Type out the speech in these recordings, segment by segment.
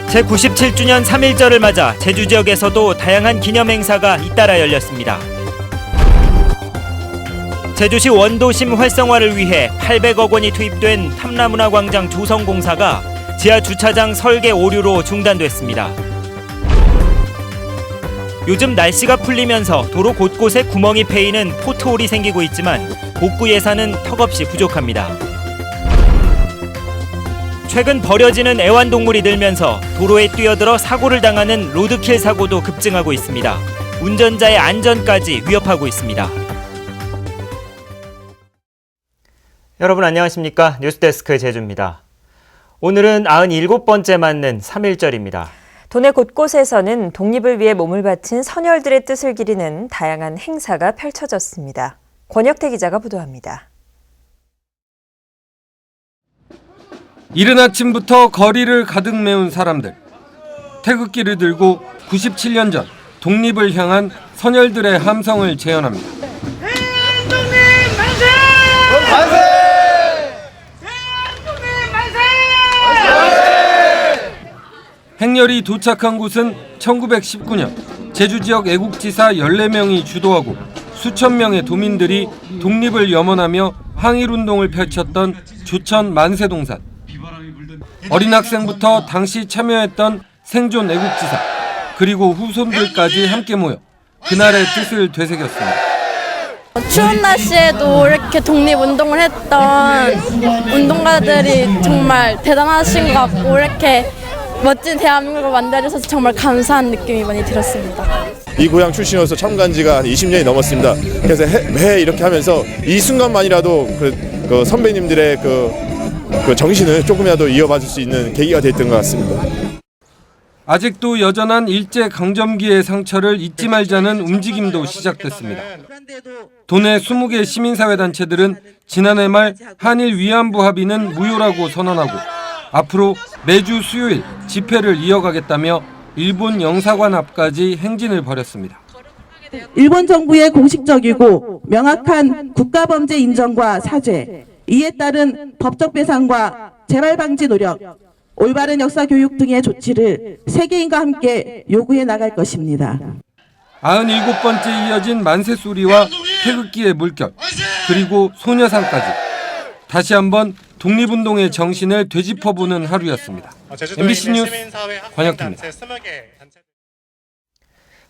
제97주년 3.1절을 맞아 제주 지역에서도 다양한 기념 행사가 잇따라 열렸습니다. 제주시 원도심 활성화를 위해 800억 원이 투입된 탐라문화광장 조성공사가 지하 주차장 설계 오류로 중단됐습니다. 요즘 날씨가 풀리면서 도로 곳곳에 구멍이 패이는 포트홀이 생기고 있지만 복구 예산은 턱없이 부족합니다. 최근 버려지는 애완동물이 늘면서 도로에 뛰어들어 사고를 당하는 로드킬 사고도 급증하고 있습니다. 운전자의 안전까지 위협하고 있습니다. 여러분 안녕하십니까? 뉴스데스크 제주입니다. 오늘은 97번째 맞는 3.1절입니다. 도내 곳곳에서는 독립을 위해 몸을 바친 선열들의 뜻을 기리는 다양한 행사가 펼쳐졌습니다. 권혁태 기자가 보도합니다. 이른 아침부터 거리를 가득 메운 사람들. 태극기를 들고 97년 전 독립을 향한 선열들의 함성을 재현합니다. 대한독립 만세! 만세! 대한독립 만세! 만세! 행렬이 도착한 곳은 1919년 제주 지역 애국지사 14명이 주도하고 수천 명의 도민들이 독립을 염원하며 항일운동을 펼쳤던 조천 만세동산. 어린 학생부터 당시 참여했던 생존 애국지사 그리고 후손들까지 함께 모여 그날의 뜻을 되새겼습니다. 추운 날씨에도 이렇게 독립운동을 했던 운동가들이 정말 대단하신 것 같고 이렇게 멋진 대한민국을 만들어줘서 정말 감사한 느낌이 많이 들었습니다. 이 고향 출신으로서 참가한 지가 20년이 넘었습니다. 그래서 매 이렇게 하면서 이 순간만이라도 그 선배님들의 그 정신을 조금이라도 이어받을 수 있는 계기가 됐던 것 같습니다. 아직도 여전한 일제강점기의 상처를 잊지 말자는 움직임도 시작됐습니다. 도내 20개 시민사회단체들은 지난해 말 한일 위안부 합의는 무효라고 선언하고 앞으로 매주 수요일 집회를 이어가겠다며 일본 영사관 앞까지 행진을 벌였습니다. 일본 정부의 공식적이고 명확한 국가범죄 인정과 사죄, 이에 따른 법적 배상과 재발 방지 노력, 올바른 역사 교육 등의 조치를 세계인과 함께 요구해 나갈 것입니다. 97번째 이어진 만세소리와 태극기의 물결, 그리고 소녀상까지 다시 한번 독립운동의 정신을 되짚어보는 하루였습니다. MBC 뉴스 권혁태입니다.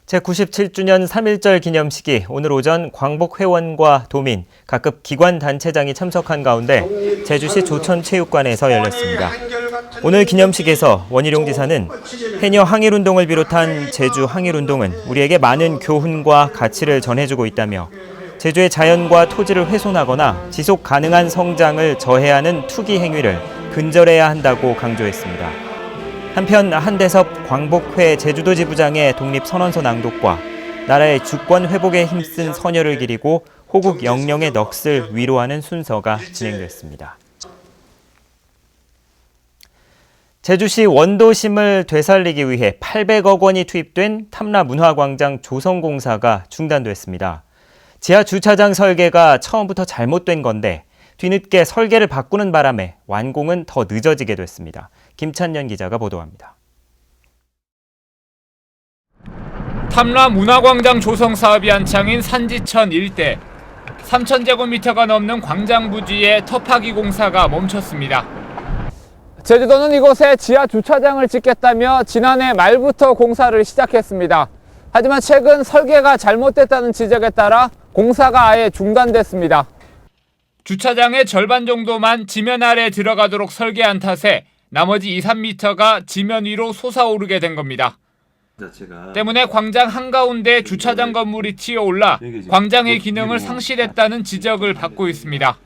제97주년 3.1절 기념식이 오늘 오전 광복회원과 도민, 각급 기관단체장이 참석한 가운데 제주시 조천체육관에서 열렸습니다. 오늘 기념식에서 원희룡 지사는 해녀 항일운동을 비롯한 제주 항일운동은 우리에게 많은 교훈과 가치를 전해주고 있다며 제주의 자연과 토지를 훼손하거나 지속 가능한 성장을 저해하는 투기 행위를 근절해야 한다고 강조했습니다. 한편 한대섭 광복회 제주도 지부장의 독립선언서 낭독과 나라의 주권 회복에 힘쓴 선열을 기리고 호국 영령의 넋을 위로하는 순서가 진행됐습니다. 제주시 원도심을 되살리기 위해 800억 원이 투입된 탐라문화광장 조성공사가 중단됐습니다. 지하 주차장 설계가 처음부터 잘못된 건데 뒤늦게 설계를 바꾸는 바람에 완공은 더 늦어지게 됐습니다. 김찬년 기자가 보도합니다. 탐라문화광장 조성 사업이 한창인 산지천 일대 3,000제곱미터가 넘는 광장 부지의 터파기 공사가 멈췄습니다. 제주도는 이곳에 지하 주차장을 짓겠다며 지난해 말부터 공사를 시작했습니다. 하지만 최근 설계가 잘못됐다는 지적에 따라 공사가 아예 중단됐습니다. 주차장의 절반 정도만 지면 아래 들어가도록 설계한 탓에 나머지 2, 3m가 지면 위로 솟아오르게 된 겁니다. 때문에 광장 한가운데 주차장 건물이 튀어올라 광장의 기능을 상실했다는 지적을 받고 있습니다.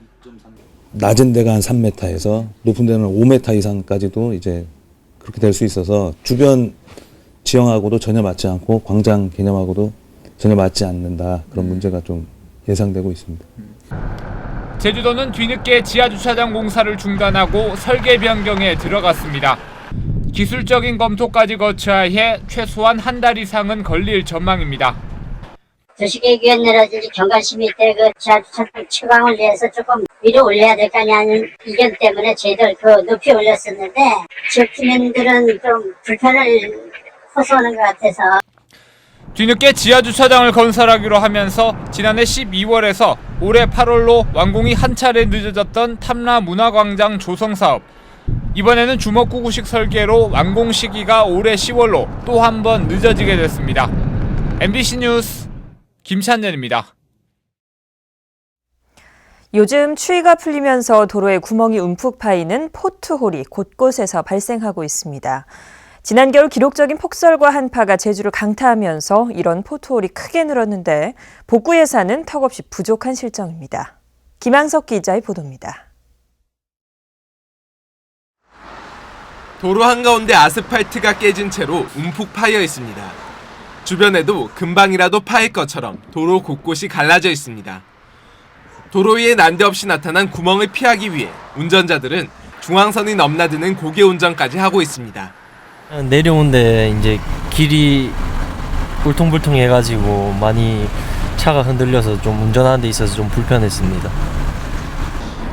낮은 데가 한 3m에서 높은 데는 5m 이상까지도 이제 그렇게 될 수 있어서 주변 지형하고도 전혀 맞지 않고 광장 개념하고도 전혀 맞지 않는다. 그런 문제가 좀 예상되고 있습니다. 제주도는 뒤늦게 지하주차장 공사를 중단하고 설계 변경에 들어갔습니다. 기술적인 검토까지 거쳐야 해 최소한 한 달 이상은 걸릴 전망입니다. 도시계획위원회라든지 경관심의 때 그 지하주차장 채광을 위해서 조금 위로 올려야 될 거 아니냐는 의견 때문에 저희들 그 높이 올렸었는데 지역 주민들은 좀 불편을 호소하는 것 같아서. 뒤늦게 지하주차장을 건설하기로 하면서 지난해 12월에서 올해 8월로 완공이 한 차례 늦어졌던 탐라 문화광장 조성 사업. 이번에는 주먹구구식 설계로 완공 시기가 올해 10월로 또 한 번 늦어지게 됐습니다. MBC 뉴스 김찬년입니다. 요즘 추위가 풀리면서 도로에 구멍이 움푹 파이는 포트홀이 곳곳에서 발생하고 있습니다. 지난 겨울 기록적인 폭설과 한파가 제주를 강타하면서 이런 포트홀이 크게 늘었는데 복구 예산은 턱없이 부족한 실정입니다. 김항석 기자의 보도입니다. 도로 한가운데 아스팔트가 깨진 채로 움푹 파여 있습니다. 주변에도 금방이라도 파일 것처럼 도로 곳곳이 갈라져 있습니다. 도로 위에 난데없이 나타난 구멍을 피하기 위해 운전자들은 중앙선이 넘나드는 고개 운전까지 하고 있습니다. 내려오는데 이제 길이 울퉁불퉁해가지고 많이 차가 흔들려서 좀 운전하는 데 있어서 좀 불편했습니다.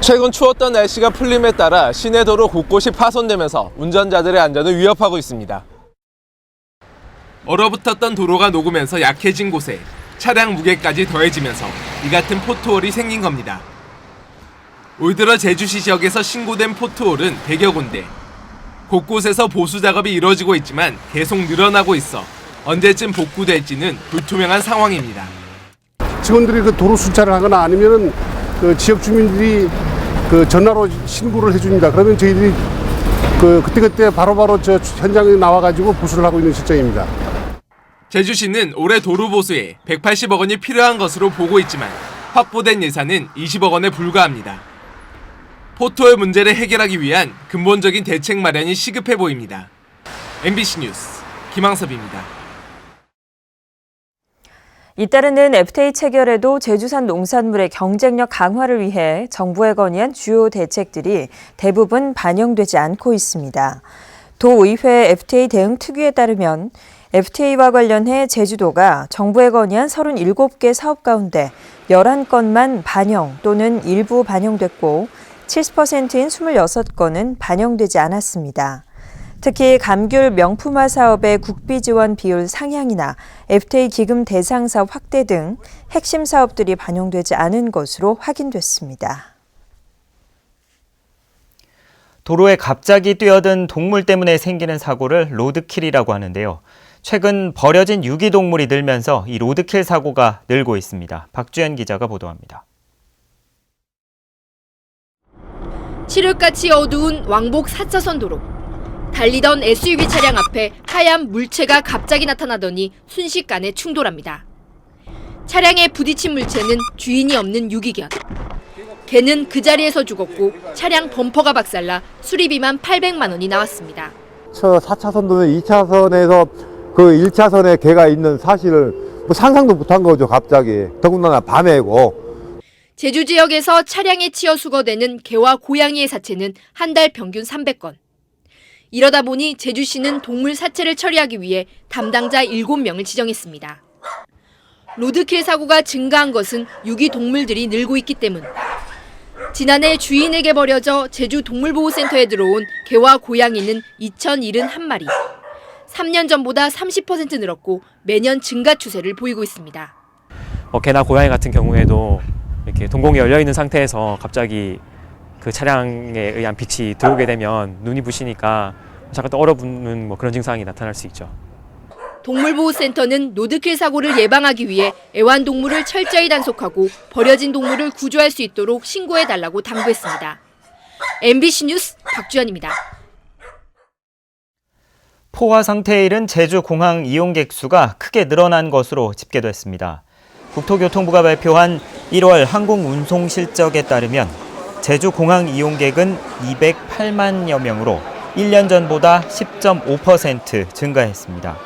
최근 추웠던 날씨가 풀림에 따라 시내 도로 곳곳이 파손되면서 운전자들의 안전을 위협하고 있습니다. 얼어붙었던 도로가 녹으면서 약해진 곳에 차량 무게까지 더해지면서 이 같은 포트홀이 생긴 겁니다. 올 들어 제주시 지역에서 신고된 포트홀은 100여 군데. 곳곳에서 보수 작업이 이루어지고 있지만 계속 늘어나고 있어 언제쯤 복구될지는 불투명한 상황입니다. 직원들이 그 도로 순찰을 하거나 아니면은 그 지역 주민들이 그 전화로 신고를 해줍니다. 그러면 저희들이 그때 바로바로 저 현장에 나와가지고 보수를 하고 있는 실정입니다. 제주시는 올해 도로 보수에 180억 원이 필요한 것으로 보고 있지만 확보된 예산은 20억 원에 불과합니다. 포트홀 문제를 해결하기 위한 근본적인 대책 마련이 시급해 보입니다. MBC 뉴스 김항섭입니다. 잇따르는 FTA 체결에도 제주산 농산물의 경쟁력 강화를 위해 정부에 건의한 주요 대책들이 대부분 반영되지 않고 있습니다. 도의회 FTA 대응 특위에 따르면 FTA와 관련해 제주도가 정부에 건의한 37개 사업 가운데 11건만 반영 또는 일부 반영됐고 70%인 26건은 반영되지 않았습니다. 특히 감귤 명품화 사업의 국비 지원 비율 상향이나 FTA 기금 대상 사업 확대 등 핵심 사업들이 반영되지 않은 것으로 확인됐습니다. 도로에 갑자기 뛰어든 동물 때문에 생기는 사고를 로드킬이라고 하는데요. 최근 버려진 유기동물이 늘면서 이 로드킬 사고가 늘고 있습니다. 박주연 기자가 보도합니다. 칠흑같이 어두운 왕복 4차선 도로. 달리던 SUV 차량 앞에 하얀 물체가 갑자기 나타나더니 순식간에 충돌합니다. 차량에 부딪힌 물체는 주인이 없는 유기견. 개는 그 자리에서 죽었고 차량 범퍼가 박살나 수리비만 800만 원이 나왔습니다. 4차선 도로는 2차선에서 그 1차선에 개가 있는 사실을 상상도 못한 거죠, 갑자기. 더군다나 밤에고. 제주 지역에서 차량에 치여 수거되는 개와 고양이의 사체는 한 달 평균 300건. 이러다 보니 제주시는 동물 사체를 처리하기 위해 담당자 7명을 지정했습니다. 로드킬 사고가 증가한 것은 유기동물들이 늘고 있기 때문. 지난해 주인에게 버려져 제주 동물보호센터에 들어온 개와 고양이는 2,071마리. 3년 전보다 30% 늘었고 매년 증가 추세를 보이고 있습니다. 개나 고양이 같은 경우에도 이렇게 동공이 열려 있는 상태에서 갑자기 그 차량에 의한 빛이 들어오게 되면 눈이 부시니까 잠깐 또 얼어붙는 그런 증상이 나타날 수 있죠. 동물보호센터는 로드킬 사고를 예방하기 위해 애완동물을 철저히 단속하고 버려진 동물을 구조할 수 있도록 신고해달라고 당부했습니다. MBC 뉴스 박주연입니다. 포화 상태에 이른 제주공항 이용객 수가 크게 늘어난 것으로 집계됐습니다. 국토교통부가 발표한 1월 항공운송 실적에 따르면 제주공항 이용객은 208만여 명으로 1년 전보다 10.5% 증가했습니다.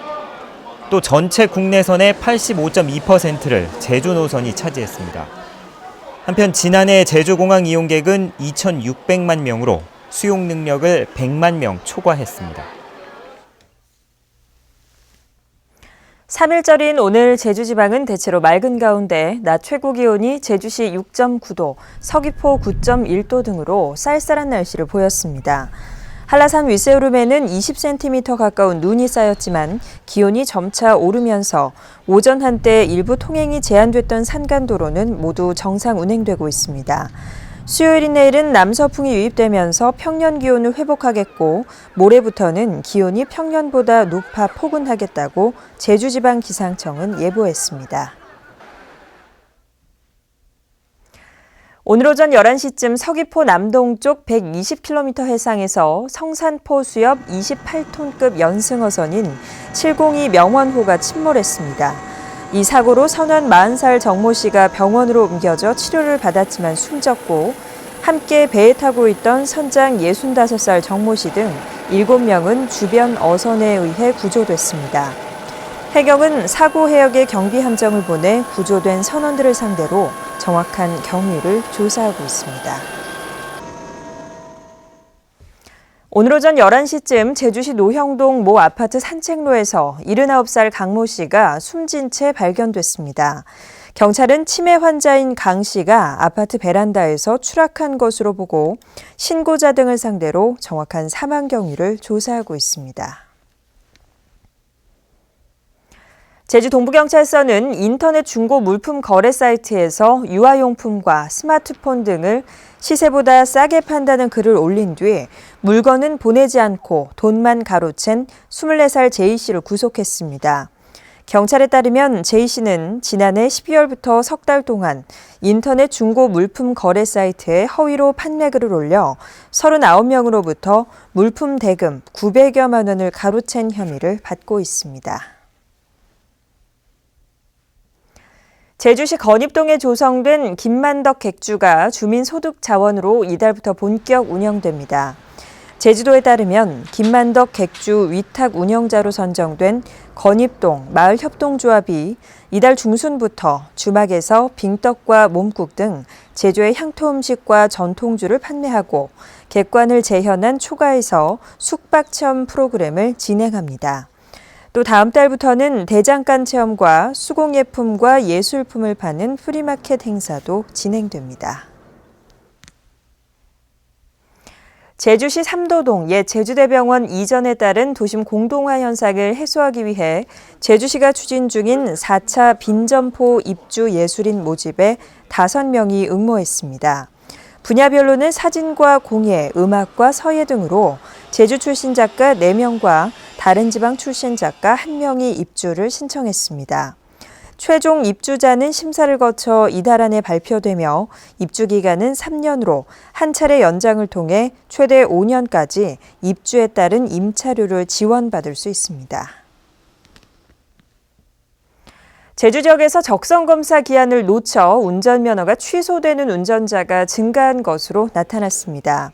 또 전체 국내선의 85.2%를 제주 노선이 차지했습니다. 한편 지난해 제주공항 이용객은 2,600만 명으로 수용 능력을 100만 명 초과했습니다. 3일절인 오늘 제주지방은 대체로 맑은 가운데 낮 최고 기온이 제주시 6.9도, 서귀포 9.1도 등으로 쌀쌀한 날씨를 보였습니다. 한라산 윗세오름에는 20cm 가까운 눈이 쌓였지만 기온이 점차 오르면서 오전 한때 일부 통행이 제한됐던 산간도로는 모두 정상 운행되고 있습니다. 수요일인 내일은 남서풍이 유입되면서 평년 기온을 회복하겠고 모레부터는 기온이 평년보다 높아 포근하겠다고 제주지방기상청은 예보했습니다. 오늘 오전 11시쯤 서귀포 남동쪽 120km 해상에서 성산포 수협 28톤급 연승어선인 702 명원호가 침몰했습니다. 이 사고로 선원 40살 정모 씨가 병원으로 옮겨져 치료를 받았지만 숨졌고 함께 배에 타고 있던 선장 65살 정모 씨 등 7명은 주변 어선에 의해 구조됐습니다. 해경은 사고 해역에 경비 함정을 보내 구조된 선원들을 상대로 정확한 경위를 조사하고 있습니다. 오늘 오전 11시쯤 제주시 노형동 모 아파트 산책로에서 79살 강모 씨가 숨진 채 발견됐습니다. 경찰은 치매 환자인 강 씨가 아파트 베란다에서 추락한 것으로 보고 신고자 등을 상대로 정확한 사망 경위를 조사하고 있습니다. 제주 동부경찰서는 인터넷 중고 물품 거래 사이트에서 유아용품과 스마트폰 등을 시세보다 싸게 판다는 글을 올린 뒤 물건은 보내지 않고 돈만 가로챈 24살 제이 씨를 구속했습니다. 경찰에 따르면 제이 씨는 지난해 12월부터 석 달 동안 인터넷 중고 물품 거래 사이트에 허위로 판매글을 올려 39명으로부터 물품 대금 900여만 원을 가로챈 혐의를 받고 있습니다. 제주시 건입동에 조성된 김만덕 객주가 주민소득 자원으로 이달부터 본격 운영됩니다. 제주도에 따르면 김만덕 객주 위탁 운영자로 선정된 건입동 마을협동조합이 이달 중순부터 주막에서 빙떡과 몸국 등 제주의 향토 음식과 전통주를 판매하고 객관을 재현한 초가에서 숙박 체험 프로그램을 진행합니다. 또 다음 달부터는 대장간 체험과 수공예품과 예술품을 파는 프리마켓 행사도 진행됩니다. 제주시 삼도동 옛 제주대병원 이전에 따른 도심 공동화 현상을 해소하기 위해 제주시가 추진 중인 4차 빈점포 입주 예술인 모집에 5명이 응모했습니다. 분야별로는 사진과 공예, 음악과 서예 등으로 제주 출신 작가 4명과 다른 지방 출신 작가 1명이 입주를 신청했습니다. 최종 입주자는 심사를 거쳐 이달 안에 발표되며 입주 기간은 3년으로 한 차례 연장을 통해 최대 5년까지 입주에 따른 임차료를 지원받을 수 있습니다. 제주 지역에서 적성검사 기한을 놓쳐 운전면허가 취소되는 운전자가 증가한 것으로 나타났습니다.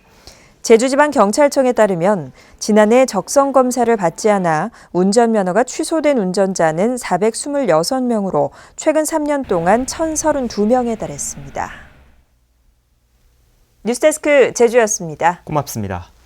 제주지방경찰청에 따르면 지난해 적성검사를 받지 않아 운전면허가 취소된 운전자는 426명으로 최근 3년 동안 1,032명에 달했습니다. 뉴스데스크 제주였습니다. 고맙습니다.